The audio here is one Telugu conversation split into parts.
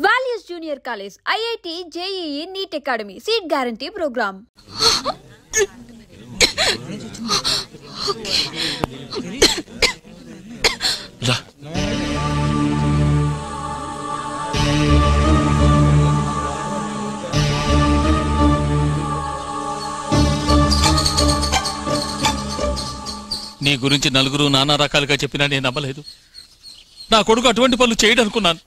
Values Junior College, IIT, JEE, NEET Academy, Seat Guarantee Program. నీ గురించి నలుగురు నానా రకాలుగా చెప్పినా నేను నమ్మలేదు. నా కొడుకు అటువంటి పనులు చేయడం అనుకున్నాను.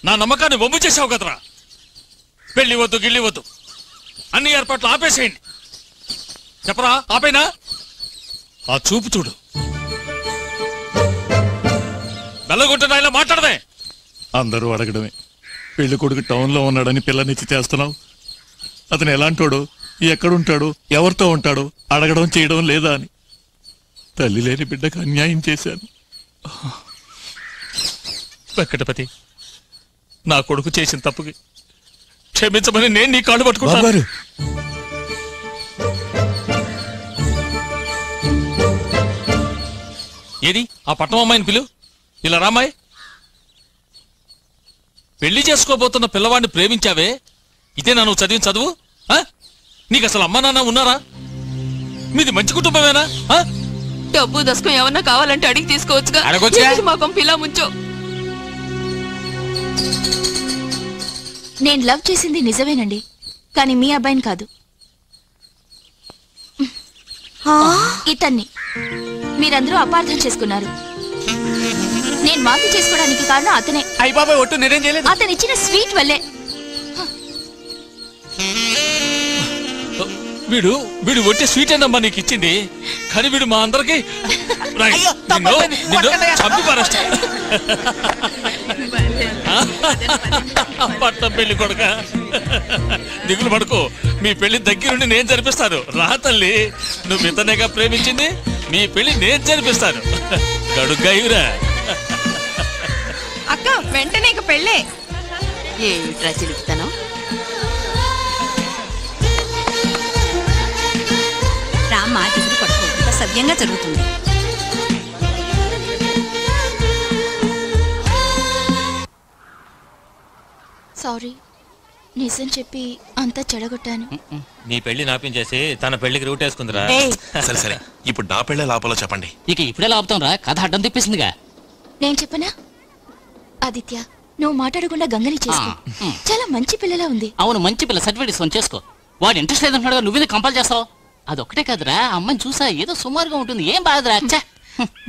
నా నమ్మకాన్ని వమ్ము చేసావు కదరా. పెళ్లి వద్దు, గిల్లి వద్దు, అన్ని ఏర్పాట్లు ఆపేసేయండి. చెప్పరా, ఆపేనా? ఆ చూపు చూడు, బెల్లగొట్టిన ఇలా మాట్లాడదే. అందరూ అడగడమే, పెళ్లి కొడుకు టౌన్ లో ఉన్నాడని పిల్లనిచ్చి చేస్తున్నావు. అతను ఎలాంటోడు, ఎక్కడుంటాడు, ఎవరితో ఉంటాడు అడగడం చేయడం లేదా అని. తల్లి లేని బిడ్డకు అన్యాయం చేశాను. వెంకటపతి, నా కొడుకు చేసిన తప్పుకి క్షమించమని నేను నీ కాళ్ళు పట్టుకుంటాను. ఏది ఆ పట్నం అమ్మాయిని పిలు. ఇలా రామాయ్. పెళ్లి చేసుకోబోతున్న పిల్లవాడిని ప్రేమించావే, ఇదే నువ్వు చదివిన చదువు? నీకు అసలు అమ్మా నాన్న ఉన్నారా? మీది మంచి కుటుంబమేనా? డబ్బు దశకం ఏమన్నా కావాలంటే అడిగి తీసుకోవచ్చుగా. మాకం పిల్ల ముంచో. నేను లవ్ చేసింది నిజమేనండి, కానీ మీ అబ్బాయిని కాదు, ఇతన్ని. మీరందరూ అపార్థం చేసుకున్నారు. నేను మాఫీ చేసుకోవడానికి కారణం అతనే. అతను ఇచ్చిన స్వీట్ వల్లే. వీడు ఒట్టి స్వీట్ అన్నమ్మా నీకు ఇచ్చింది, కానీ వీడు మా అందరికి పట్నం పెళ్లి కొడుక. దిగులు పడుకో, మీ పెళ్లి దగ్గరుండి నేను జరిపిస్తాను. రా తల్లి, నువ్వు ఇతనేగా ప్రేమించింది, మీ పెళ్లి నేను జరిపిస్తాను. గడుగ్గాయురా. అక్క వెంటనే ఇక పెళ్ళే. ఏమిట్రా చిలుపుతాను? రామ్మా, దిగులు పడుకో, సవ్యంగా జరుగుతుంది. సారీ, నిజం చెప్పి అంతా చెడగొట్టాను. నీ పెళ్లి నాపించేసి తన పెళ్లికి రూట్ వేసుకుందిరా. సరే సరే, ఇప్పుడు నా పెళ్ళే లాపాలో చెప్పండి. ఇక ఇప్పుడే లాపుతాం రా, కథ అడ్డం తిప్పేసిందిగా. నేను చెప్పనా? ఆదిత్య, నువ్వు మాట్లాడకుండా గంగని చేసుకో. చాలా మంచి పిల్లలా ఉంది. అవును, మంచి పిల్ల, సర్టిఫికేట్ ఇస్తాను చేసుకో. వాడు ఇంట్రెస్ట్ లేదంటున్నాడు, నువ్వేది కంపల్ చేస్తావు? అదొక్కటే కాదురా, అమ్మని చూసా ఏదో సుమారుగా ఉంటుంది, ఏం బాధరా.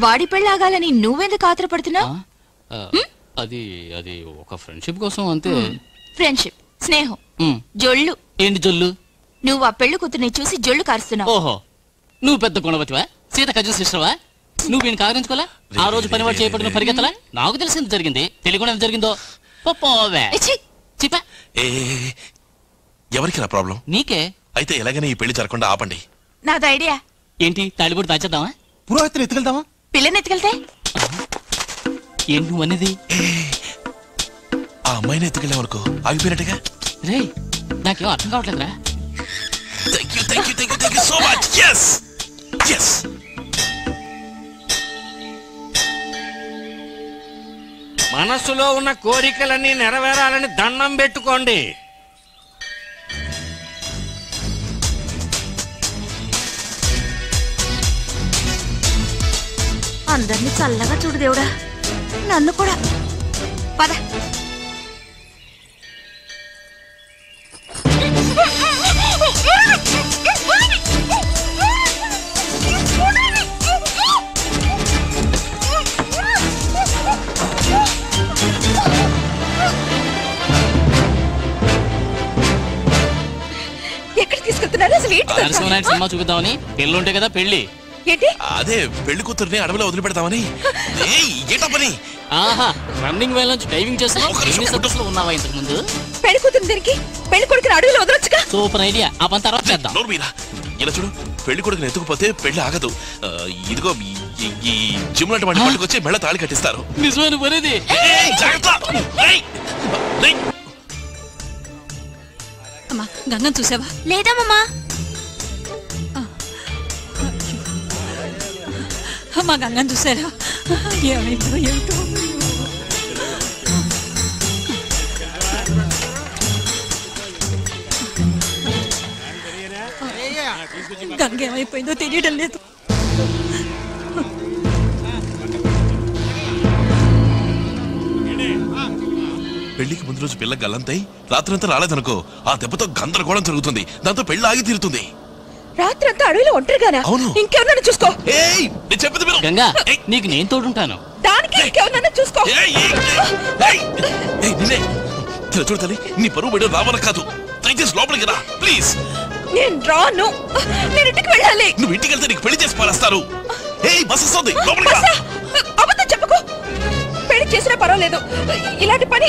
వాడి పెళ్ళాగాలని నువ్వెందుకు ఆత్రపడుతున్నావు? అది అది ఒక ఫ్రెండ్షిప్ కోసం అంతే. ఫ్రెండ్షిప్, స్నేహం, జొల్లు. ఏంటి జొల్లు? నువ్వు ఆ పెళ్లి కూతుర్ని చూసి జొల్లు కారుస్తున్నావు. ఓహో, నువ్వు పెద్ద గుణవతివా? సీత కజిన్ సిస్టర్వా? నువ్వు ఈయన కాగరించుకోలే? ఆ రోజు పనివాడు చేయబడిన పరిగెత్తలా? నాకు తెలిసింది జరిగింది, తెలియకుండా ఎంత జరిగిందో చెప్పా. ఎవరికి నా ప్రాబ్లం? నీకే. అయితే ఎలాగైనా ఈ పెళ్లి జరగకుండా ఆపండి. నాది ఐడియా. ఏంటి, తాళిబొట్టు దాచేద్దామా? పురోహితుని ఎత్తుకెళ్దామా? పిల్లని ఎత్తుకెళ్తే? ఏంటి నువ్వు అనేది? ఆ అమ్మాయిని ఎత్తుకెళ్ళామనుకో ఆగిపోయినట్టుగా. రే, నాకేం అర్థం కావట్లేదురా. మనస్సులో ఉన్న కోరికలన్నీ నెరవేరాలని దండం పెట్టుకోండి. అందరినీ చల్లగా చూడు దేవుడా, నన్ను కూడా. పద. ఎక్కడ తీసుకెళ్తున్నారు అసలు? సినిమా చూపిద్దామని. పెళ్ళి ఉంటే కదా పెళ్లి. అదే పెళ్లి కూతుర్ని అడవిలో వదిలిపెడతామని. ఆహా, రన్నింగ్ వేల నుంచి డైవింగ్ చేస్తున్నావు. ఉన్నావా ఇంతకు ముందు? పెళ్లి కూతురు దీనికి, పెళ్లి కొడుకుని అడవిలో వదలొచ్చుగా. సూపర్ ఐడియా, ఆ పని తర్వాత చేద్దాం. ఇలా చూడు, పెళ్లి కొడుకుని ఎత్తుకుపోతే పెళ్లి ఆగదు. ఇదిగో ఈ జిమ్ లాంటి వాటి పట్టుకొచ్చి మెళ్ళ తాళి కట్టిస్తారు. నిజమైన పనేది. గంగం చూసావా? లేదమ్మా. మా గంగం చూసారా? ఏమిటో ఏమిటో. గంగ ఏమైపోయిందో తెలియడం లేదు. పెళ్లికి ముందు రోజు పిల్ల గల్లంతై రాత్రంతా రాలేదనుకో, ఆ దెబ్బతో గందరగోళం జరుగుతుంది. దాంతో పెళ్లి ఆగి తీరుతుంది. రాత్రంతా అడవిలో ఒంటరిగానా? అవును. ఇంకెవరన్నా చూసుకో. ఏయ్, నేను చెప్పేది విను. గంగా, నీకు నేను తోడుంటాను. దానికి ఇంకెవరన్నా చూసుకో. నిన్నే చూడు తల్లి, నీ పరువు బయట రావన కాదు. దయచేసి లోపలికి రా ప్లీజ్. నేను రాను. నేను ఇంటికి వెళ్ళాలి. నువ్వు ఇంటికి వెళ్తే నీకు పెళ్లి చేసి పారేస్తారు. ఏయ్, బస్ వస్తుంది, లోపలికి రా. అబద్ధం చెప్పుకో. పెళ్లి చేసినా పర్వాలేదు, ఇలాంటి పని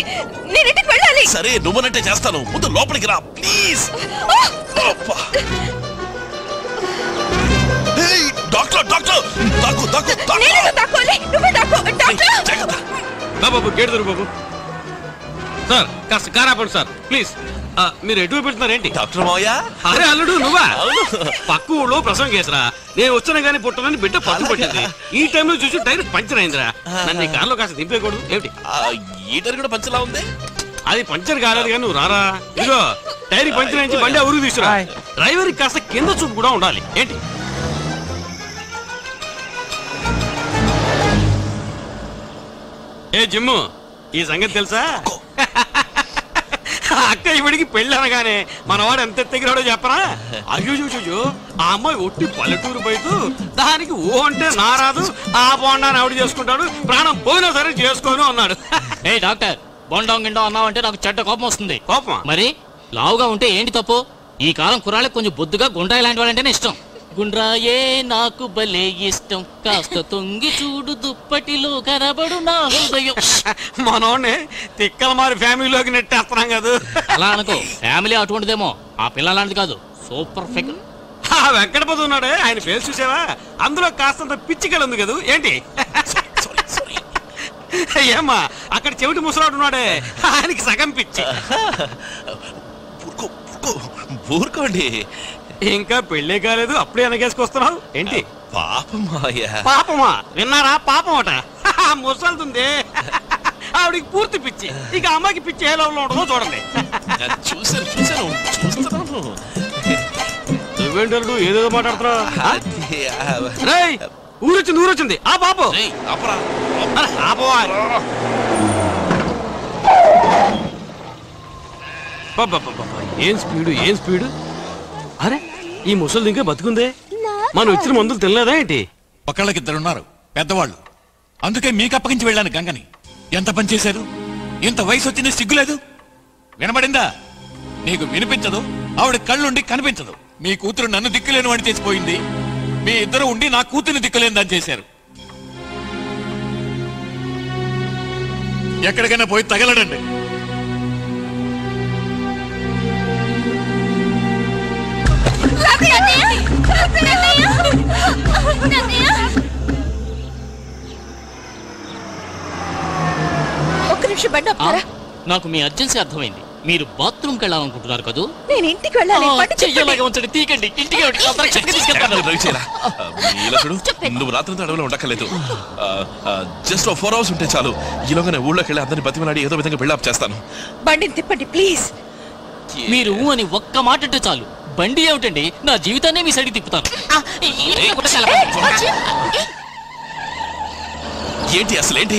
నేను ఇంటికి వెళ్ళాలి. సరే, నువ్వనంటే చేస్తాను. ముందు లోపలికి రా ప్లీజ్. డాక్టర్ డాక్టర్ దాక్కు దాక్కు దాక్కోవాలి. నువ్వే దాక్కో డాక్టర్. బాబు గేట్ దొరు బాబు. సార్ కాస్త కార్ ఆపండి సార్ ప్లీజ్. మీరు ఎటువైపు పెడుతున్నారేంటి? డాక్టర్ మావయ్య. అరే అల్లుడు నువ్వా? పక్క ఊళ్ళో ప్రసవం కేసరా. నేను వచ్చిన గానీ పుట్టనని బిడ్డ పట్టు పట్టింది. ఈ టైంలో చూసి టైర్ పంచర్ అయిందిరా. నన్ను ఈ కార్లో కాస్త దింపేయకూడదు ఏమిటి? ఈ టైర్ కూడా పంచర్లా ఉంది. అది పంచర్ కాలేదు కానీ నువ్వు రారా. ఇదిగో టైర్ పంచర్ అయించి బండి ఆ ఊరికి తీసుకురా. డ్రైవర్ కాస్త కింద చూపు కూడా ఉండాలి ఏంటి? ఏ జిమ్ము, ఈ సంగతి తెలుసా? అక్క ఇవిడికి పెళ్ళి అనగానే మనవాడు ఎంత ఎత్తగిరాడో చెప్పరా? అయ్యో ఆ అమ్మాయి ఒట్టి పల్లెటూరు బయట, దానికి ఓ అంటే నారాదు, ఆ బోండాన్ని ఆవిడ చేసుకుంటాడు, ప్రాణం పోయినా సరే చేసుకోను అన్నాడు. ఏ డాక్టర్, బొండం గిండం అన్నావంటే నాకు చెడ్డ కోపం వస్తుంది. కోపమా? మరి లావుగా ఉంటే ఏంటి తప్పు? ఈ కాలం కుర్రాళ్ళకి కొంచెం బొద్దుగా గుండ్రాయి లాంటి వాళ్ళంటేనే ఇష్టం. గుండ్రాయే నాకు భలే ఇష్టం, కాస్త తొంగి చూడు దుప్పటిలో కనబడు నా హృదయం. మనోడిని తిక్కల మారి ఫ్యామిలీలోకి నెట్టేస్తున్నాం కదా. అలా అనుకో, ఫ్యామిలీ అటువంటిదేమో. ఆ పిల్ల లాంటిది కాదు, సూపర్ ఫిగర్. ఆ వెంకటపతి ఉన్నాడే, ఆయన ఫేస్ చూసావా? అందులో కాస్తంత పిచ్చికలు ఉంది కదా ఏంటి? ఏమ్మా అక్కడ చెవిటి ముసలాడు ఉన్నాడే, ఆయనకి సగం పిచ్చి. ఊరుకోండి, ఇంకా పెళ్ళే కాలేదు అప్పుడే వెనకేసుకొస్తున్నావు ఏంటి? పాపమా విన్నారా? పాపం అట ముసలుతుంది. ఆవిడికి పూర్తి పిచ్చి. ఇక అమ్మాయికి పిచ్చి ఏ లెవెల్లో ఉంటుందో చూడండి. నువ్వేంటారు ఏదేదో మాట్లాడుతున్నావు? ఊరొచ్చింది ఆ పాపం. ఏం స్పీడు. అరే ఈ ముసలి ఇంకా బతుకుందే. మనం ఇచ్చిన మందులు తినలేదా ఏంటి? ఒకళ్ళకిద్దరున్నారు పెద్దవాళ్ళు, అందుకే మీకు అప్పగించి వెళ్ళాను గంగని. ఎంత పని చేశారు? ఇంత వయసు వచ్చింది సిగ్గులేదు? వినబడిందా? నీకు వినిపించదు, ఆవిడ కళ్ళుండి కనిపించదు. మీ కూతురు నన్ను దిక్కులేని వాడిని చేసిపోయింది, మీ ఇద్దరు ఉండి నా కూతుర్ని దిక్కులేని దాన్ని చేశారు. ఎక్కడికైనా పోయి తగలడండి. ఒక్క నిమిషం బండి ఆపుతారా? నాకు మీ అర్జెన్సీ అర్థమైంది. మీరు బాత్రూమ్కి వెళ్ళాలనుకుంటున్నారు కదా? నేను ఇంటికి వెళ్ళాలి. ఉంచండి, తీకండి. ఇంటికి నువ్వు రాత్రంతా అడవిలో ఉండక్కర్లేదు. జస్ట్ 4 hours ఉంటే చాలు. ఈలోగానే ఊళ్ళోకి వెళ్ళి అందరిని బతిమలాడి ఏదో విధంగా బిల్డప్ చేస్తాను. బండిని తిప్పండి ప్లీజ్. మీరు అని ఒక్క మాట అంటే చాలు. బండి ఏమిటండి, నా జీవితాన్ని మీ సైడ్కి తిప్పుతాను. ఏంటి అసలేంటి?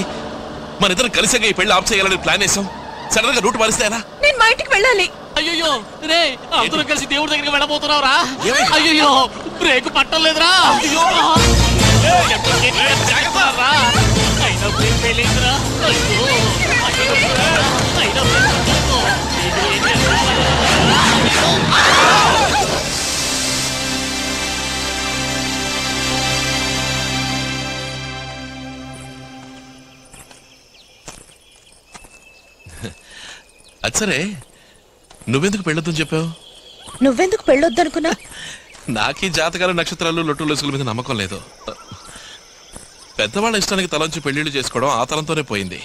మన ఇద్దరు కలిసిగా ఈ పెళ్లి ఆఫ్ చేయాలని ప్లాన్ వేసాం. సడన్ గా రూట్ మారిస్తే ఎలా? నేను మా ఇంటికి వెళ్ళాలి. అయ్యో రే, అందరూ కలిసి దేవుడి దగ్గరికి వెళ్ళబోతున్నావురా? అయ్యో బ్రేక్ పట్టలేదురా. అయినా బ్రేక్ వెళ్ళేదిరా. అది సరే, నువ్వెందుకు పెళ్ళొద్దని చెప్పావు? నువ్వెందుకు పెళ్ళొద్దు అనుకున్నా? నాకీ జాతకాలు నక్షత్రాలు లొట్టు లొసుగుల మీద నమ్మకం లేదు. పెద్దవాళ్ళ ఇష్టానికి తలంచి పెళ్లిళ్ళు చేసుకోవడం ఆ తలంతోనే పోయింది.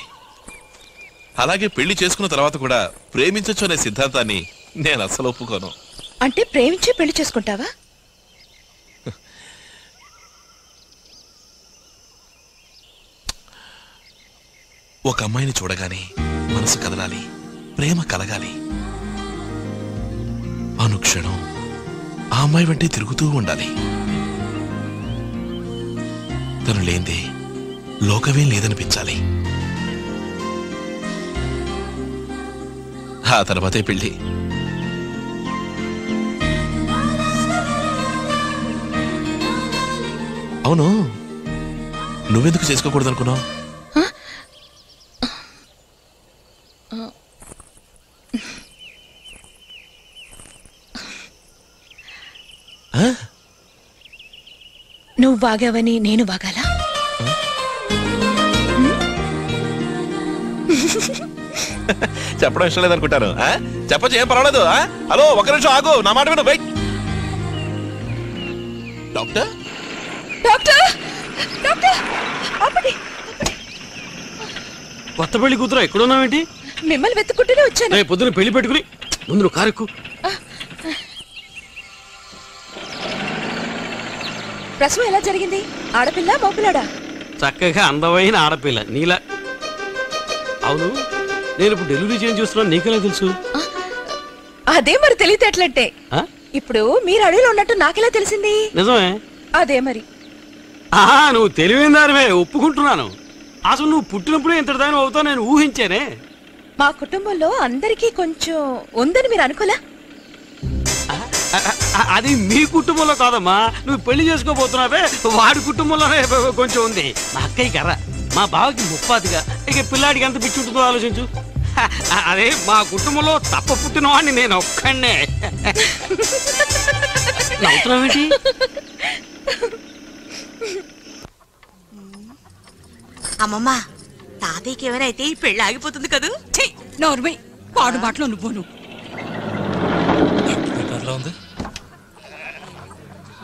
అలాగే పెళ్లి చేసుకున్న తర్వాత కూడా ప్రేమించొచ్చు అనే సిద్ధాంతాన్ని నేను అసలు ఒప్పుకోను. అంటే ప్రేమించి పెళ్లి చేసుకుంటావా? ఒక అమ్మాయిని చూడగానే మనసు కదలాలి, ప్రేమ కలగాలి. అనుక్షణం ఆ అమ్మాయి వెంటే తిరుగుతూ ఉండాలి. తను లేందే లోకమేం లేదనిపించాలి. ఆ తర్వాతే పెళ్లి. అవును, నువ్వెందుకు చేసుకోకూడదనుకున్నావు? నువ్వు బాగావని నేను బాగాలా? చెప్పడం ఇష్టం లేదనుకుంటాను. చెప్పచ్చు, ఏం పర్వాలేదు. హలో, ఒక నిమిషం ఆగు, నా మాట విను. వెయిట్. డాక్టర్ డాక్టర్ డాక్టర్ ఆపండి. కొత్త పెళ్లి కూతురు ఎక్కడున్నావేంటి? మిమ్మల్ని వెతుక్కుంటూనే వచ్చాను. పొద్దున పెళ్లి పెట్టుకుని ముందు నువ్వు కారెక్కు. ప్రసవం ఎలా జరిగింది? ఆడపిల్ల మగపిల్లాడా? చక్కగా అందమైన ఆడపిల్ల నీలా. అవును, నేను ఇప్పుడు డెలివరీ చేంజ్ చూస్తున్నాను, నీకెలా తెలుసు? అదే మరి తెలియతేటలంటే. ఇప్పుడు మీరు అడవిలో ఉన్నట్టు నాకెలా తెలిసింది? నిజమే. అదే మరి. నువ్వు తెలివైన దానివే, ఒప్పుకుంటున్నాను. అసలు నువ్వు పుట్టినప్పుడే ఇంత దాని అవుతావు నేను ఊహించానే. మా కుటుంబంలో అందరికీ కొంచెం ఉందని మీరు అనుకోలే? అది మీ కుటుంబంలో కాదమ్మా, నువ్వు పెళ్లి చేసుకోబోతున్నావే వాడి కుటుంబంలోనే కొంచెం ఉంది. మా అక్కయ్య కర్ర, మా బావకి ముప్పాతిగా, ఇక పిల్లాడికి ఎంత పిచ్చి ఉంటుందో ఆలోచించు. అదే మా కుటుంబంలో తప్ప పుట్టిన వాడిని నేను ఒక్కడే. నవ్వుతున్నావేంటి? అమ్మమ్మ, తాతయ్యకి ఎవరైతే ఈ పెళ్లి ఆగిపోతుంది కదూ. నోర్మై పాడు మాటలో నువ్వును. ఉంది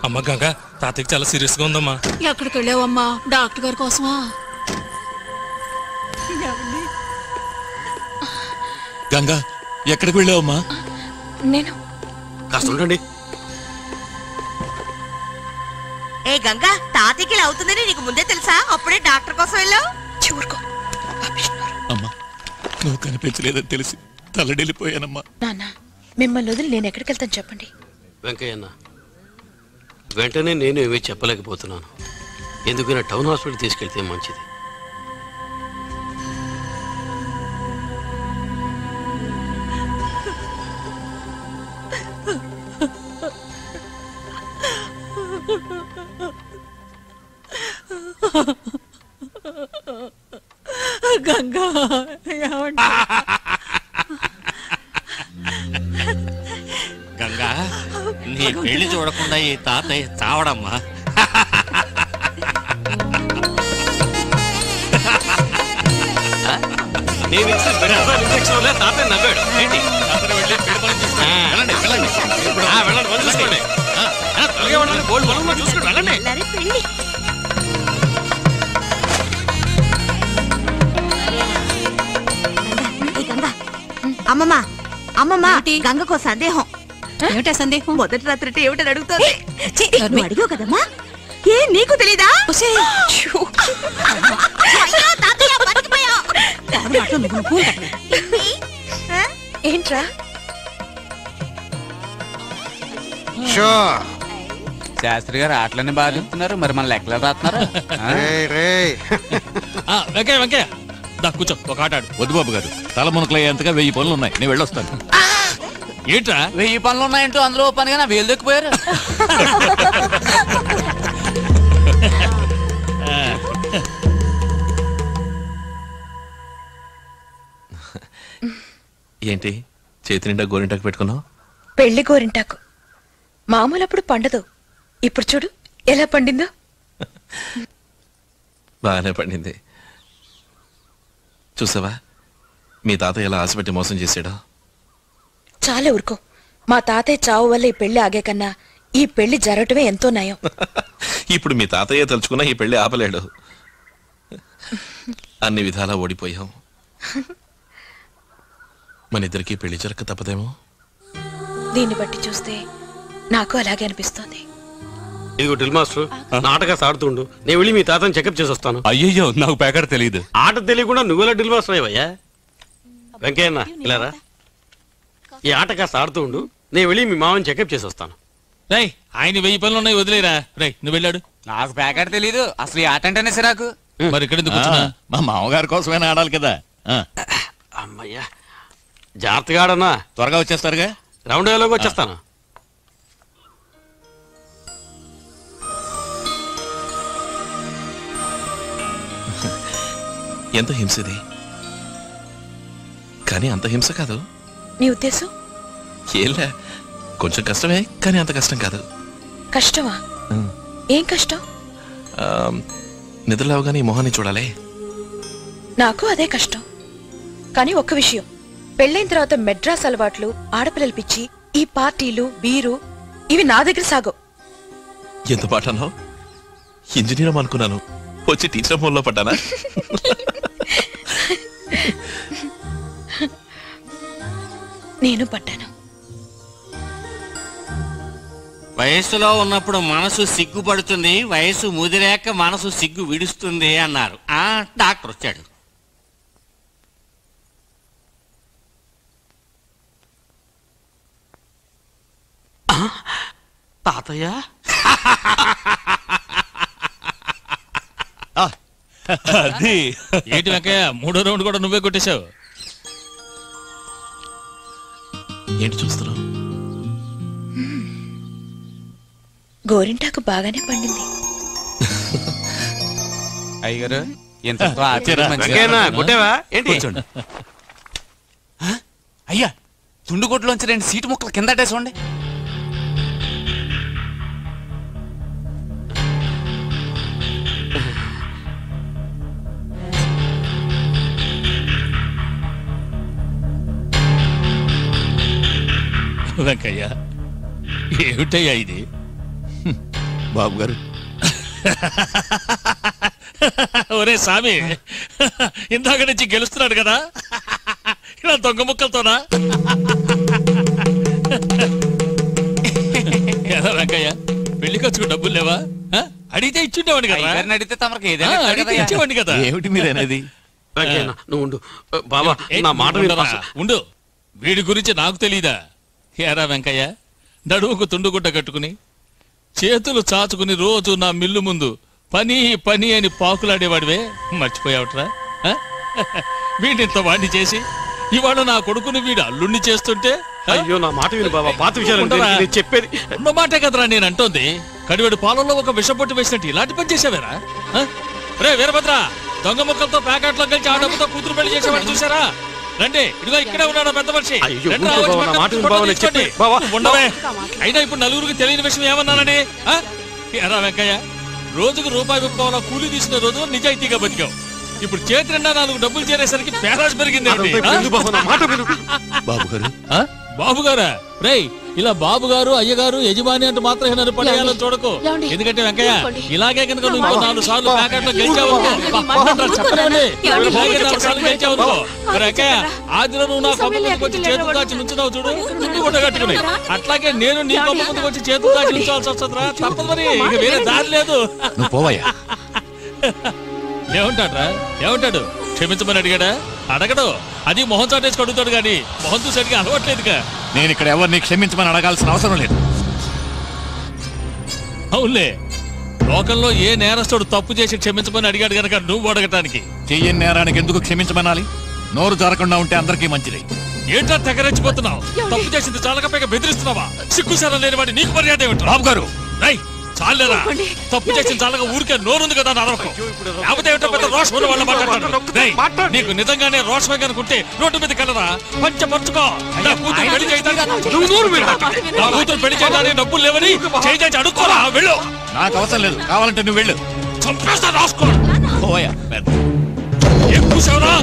అమ్మ గంగా, తాతయ్యకి చాలా సీరియస్ గా ఉందమ్మా. ఎక్కడికి వెళ్ళావమ్మా? డాక్టర్ గారి కోసమా? గంగా, ఎక్కడికి వెళ్ళావమ్మా? నేను కాస్త ఉండండి. ఏ గంగా, తాతయ్యకి ఇలా అవుతుందని నీకు ముందే తెలుసా? అప్పుడే డాక్టర్ కోసం వెళ్ళావు? చూరుకో. అమ్మా, నువ్వు కనిపించలేదని తెలిసి తల్లడిల్లిపోయానమ్మా. నాన్న, మిమ్మల్ని వదిలి నేను ఎక్కడికి వెళ్తాను చెప్పండి. వెంకయ్యన్న, వెంటనే నేను ఏమీ చెప్పలేకపోతున్నాను. ఎందుకైనా టౌన్ హాస్పిటల్ తీసుకెళ్తే మంచిది. గంగా, గంగా, నీ పెళ్లి చూడకుండా ఈ తాతయ్య చావడమ్మా. నేను ఇచ్చిన ఇంజక్షన్ వల్ల తాతయ్య నవ్వాడు. ఏంటి? వెళ్ళండి పని చూసుకోండి. త్వరగా వెళ్ళండి, బోల్డ్ పొలంలో చూసుకోండి. వెళ్ళండి. అమ్మమ్మ, అమ్మమ్మ, గంగకో సందేహం. ఏమిటా సందేహం? మొదటి రాత్రి ఏమిటని అడుగుతుంది. అడిగావు కదమ్మా, ఏ నీకు తెలీదా? ఏంట్రా? శాస్త్రి గారు ఆటలన్నీ బాగా చెప్తున్నారు, మరి మన లెక్కలు రాస్తున్నారు. వెంకయ్య వెంకయ్య, దా కూర్చో, ఒక ఆట ఆడు. వద్దు బాబు గారు, తల మునకలయ్యేంతగా 1000 పనులు ఉన్నాయి, నేను వెళ్ళొస్తాను. ఏంట్రా 1000 పనులు ఉన్నాయంటూ అందులో పనిగా నా వేలు దొక్కిపోయారు. ఏంటి చేతి నిండా గోరింటాకు పెట్టుకున్నావు? పెళ్లి గోరింటాకు మామూలప్పుడు పండదు, ఇప్పుడు చూడు ఎలా పండిందో. బాగానే పండింది. చూసావా మీ తాతయ్య ఎలా ఆశపెట్టి మోసం చేశాడో? చాలా ఊరుకో. మా తాతయ్య చావు వల్ల ఈ పెళ్లి ఆగే కన్నా ఈ పెళ్లి జరగటమే ఎంతో నయం. ఇప్పుడు మీ తాతయ్య తలుచుకున్నా ఈ పెళ్లి ఆపలేడు. అన్ని విధాలా ఓడిపోయాం. మన ఇద్దరికి పెళ్లి జరగక తప్పదేమో. దీన్ని బట్టి చూస్తే నాకు అలాగే అనిపిస్తోంది. ఇదిగో డ్రిల్ మాస్టర్, నాటగా సాడుతుండు, నేను వెళ్ళి మీ తాతని చెకప్ చేసి వస్తాను. అయ్యయ్యో, నాకు పేకర్ తెలియదు. ఆట తెలియకుండా నువ్వెలా డ్రిల్ మాస్టర్ అయ్యా? వెంకయ్యన్న, ఇలారా, ఈ ఆట కాస్త ఆడుతూ ఉండు, నేను వెళ్ళి మీ మామని చెకప్ చేసి వస్తాను. రై ఆయన 1000 పనులు ఉన్నాయి, వదిలేరా. రై నువ్వు వెళ్ళాడు. నాకు ప్యాకెట్ తెలీదు అసలు ఈ ఆట అంటేనే సిరాకు. మరి ఇక్కడ ఎందుకు కూర్చున్నా? మా మామగారి కోసమైనా ఆడాలి కదా. అమ్మయ్యా జాగ్రత్తగా ఆడన్నా. త్వరగా వచ్చేస్తారుగా. రౌండ్ వేలోకి వచ్చేస్తాను. ఎంత హింసది, కానీ అంత హింస కాదు. నీ ఉద్దేశం? ఏలే, కొంచెం కష్టమే కానీ అంత కష్టం కాదు. కష్టమా? ఏం కష్టం? నిద్రలేవగానే ఈ మొహాన్ని చూడాలి. నాకు అదే కష్టం. కానీ ఒక్క విషయం, పెళ్ళైన తర్వాత మెడ్రాస్ అలవాట్లు, ఆడపిల్లలు పిచ్చి, ఈ పార్టీలు, బీరు ఇవి నా దగ్గర సాగవు. ఎంత పాట అన్నావు? ఇంజనీర్ అనుకున్నాను, వచ్చి టీచర్ మూలలో పడ్డానా? నేను పడ్డాను. వయస్సులో ఉన్నప్పుడు మనసు సిగ్గుపడుతుంది, వయసు ముదిరాక మనసు సిగ్గు విడుస్తుంది అన్నారు. డాక్టర్ వచ్చాడు. తాతయ్య అది ఏంటి వెంకయ్య, 3వ రౌండ్ కూడా నువ్వే కొట్టేశావు. ఏంటి చూస్తున్నావు? గోరింటాకు బాగానే పండింది. అయ్యగారు అయ్యా తుండుగొడ్లోంచి 2 సీటు ముక్కలు కిందటే చూడండి. వెంకయ్య ఏమిటయ్యా ఇది? బాబు గారు ఒరే స్వామి, ఇందాక నుంచి గెలుస్తున్నాడు కదా, ఇలా దొంగ ముక్కలతోనా? ఎలా వెంకయ్య, పెళ్లి ఖర్చుకు డబ్బులు లేవా? అడిగితే ఇచ్చుండేవాడిని కదా. అడిగితే తమరికి అడిగితే ఇచ్చేవాడిని కదా. ఏమిటి మీరనేది? నువ్వు ఉండు బాబా, నా మాట ఉండు. వీడి గురించి నాకు తెలీదా? ఏరా వెంకయ్య, నడువుకు తుండుగుడ్డ కట్టుకుని చేతులు చాచుకుని రోజు నా మిల్లు ముందు పని పని అని పాకులాడేవాడివే, మర్చిపోయావట్రా? వీడింత వాడిని చేసి ఇవాళ నా కొడుకుని వీడు అల్లుణ్ణి చేస్తుంటే, అయ్యో నా మాట విను బాబా, పాత విషయాలు చెప్పేది ఉన్న మాటే కదరా నేను అంటోంది. కడివెడు పాలల్లో ఒక విషపొట్టు వేసినట్టు ఇలాంటి పని చేసావేరా? రే వీరభద్ర, దొంగ ముక్కలతో ప్యాకెట్లో కలిసి ఆ డబ్బుతో కూతురు పెళ్లి చేసేవాడు చూసారా? రండి, ఇదిగో ఇక్కడే ఉన్నాడు పెద్ద మనిషి. ఉండవే, అయినా ఇప్పుడు నలుగురికి తెలియని విషయం ఏమన్నానని? ఎరా వెంకయ్య, రోజుకు ₹1 కూలీ తీసుకునే రోజు నిజాయితీగా బతికావు. ఇప్పుడు చేతి నిండా 4 డబ్బులు చేరేసరికి పేరాజ్ పెరిగింది. బాబు గారా? రేయ్, ఇలా బాబు గారు, అయ్యగారు, యజమాని అంటూ మాత్రం నన్ను పడేయాలని చూడకు. ఎందుకంటే వెంకయ్య, ఇలాగే కనుక నువ్వు ఇంకో 4 సార్లు ప్యాకెట్లో గెలిచావు వెంకయ్య, ఆదిలో నువ్వు నా కొమ్మ ముందుకు వచ్చి చేతులు దాచి నుంచున్నావు చూడు, తుండుగుడ్డ కట్టుకుని. అట్లాగే నేను నీ కొమ్మ ముందుకు వచ్చి చేతులు దాచి నుంచోవాల్సి వస్తుందిరా, తప్పదు మరి, ఇక వేరే దారి లేదు. ఏమంటాడ్రా? ఏమంటాడు? క్షమించమని అడిగాడా? అడగడు. అది మొహం చాటేసి అడుగుతాడు గాని మొహం చూసేటికి అలవాట్లేదుగా. నేను ఇక్కడ ఎవరిని క్షమించమని అడగాల్సిన అవసరం లేదు. అవునులే, లోకంలో ఏ నేరస్తుడు తప్పు చేసి క్షమించమని అడిగాడు గనక నువ్వు అడగటానికి. చెయ్యని నేరానికి ఎందుకు క్షమించమనాలి? నోరు జారకుండా ఉంటే అందరికీ మంచిది. ఏంటో తెగరెచ్చిపోతున్నావు? తప్పు చేసింది చాలకపోయిగా బెదిరిస్తున్నావా? సిగ్గుసారం లేని వాడి నీకు మర్యాద ఏమిటి? బాబు గారు, చాలేరా, తప్పు చేసిన చాలగా ఊరికే నోరుంది కదా నరకం. లేకపోతే ఏమిటో పెద్ద రోషం ఉన్న వాళ్ళు మాట్లాడతాడు. నీకు నిజంగానే రోషమే కనుకుంటే రోడ్డు మీద కలరా పంచపరుచుకో. నా కూతురు పెళ్లి చేయడానికి డబ్బులు లేవని చేయించి అడుక్కోరా, వెళ్ళు. నాకు అవసరం లేదు, కావాలంటే నువ్వు వెళ్ళు. చంపేస్తా రాసుకో. పోయా ఏం కూసావురా?